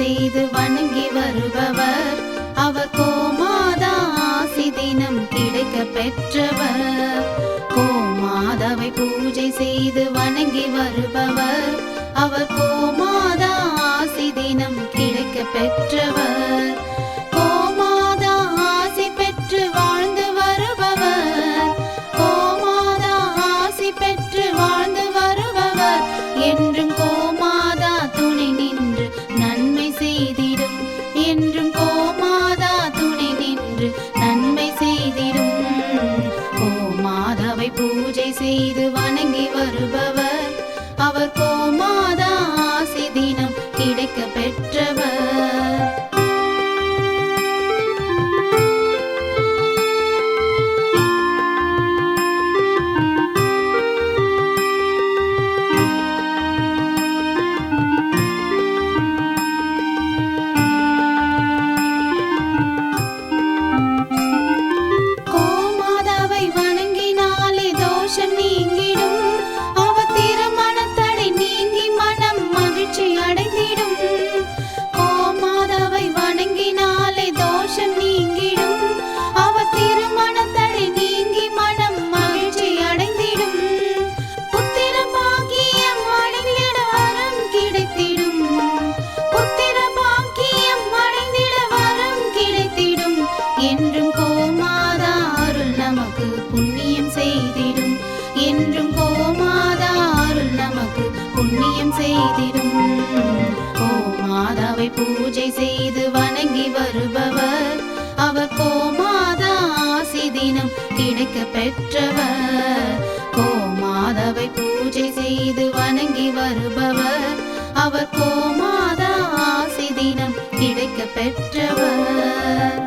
செய்து வணங்கி வருபவர். அவர் கோமாதா ஆசி தினம் கிடைக்க பெற்றவர். கோமாதாவை பூஜை செய்து வணங்கி வருபவர். அவர் கோமாதா ஆசி தினம் கிடைக்க பெற்றவர். கோமாதா ஆசி பெற்று வாழ்ந்து வருபவர். கோமாதா ஆசி பெற்று வாழ்ந்து வருபவர். என்றும் கோமாதா துணை நின்று நன்மை செய்திடும். என்றும் கோமாதா துணை நின்று நன்மை செய்திடும். கோமாதாவை பூஜை செய்து வணங்கி வருபவர். அவர் கோமாதா ஆசி தினம் கிடைக்க பெற்றவர். கோமாதாவை வணங்கினாலே தோஷம் நீங்கிடும். அவர் திருமணத்தடை நீங்கி மனம் மகிழ்ச்சி அடைந்திடும். கோமாதாவை வணங்கினாலே தோஷம் நீங்கிடும். அவர் திருமணத்தடை நீங்கி மனம் மகிழ்ச்சி அடைந்திடும். புத்திர பாக்கியம் அடைந்திட வரம் கிடைத்திடும். புத்திர பாக்கியம் அடைந்திட வரம் கிடைத்திடும். என்றும் கோமாதா அருள் நமக்கு புண்ணியம் செய்திடும். என்றும் கோமாதா அருள் நமக்கு புண்ணியம் செய்திடும். கோமாதாவை பூஜை செய்து வணங்கி வருபவர். அவர் கோமாதா ஆசி தினம் கிடைக்க பெற்றவர். கோமாதாவை பூஜை செய்து வணங்கி வருபவர். அவர் கோமாதா ஆசி தினம் கிடைக்க பெற்றவர்.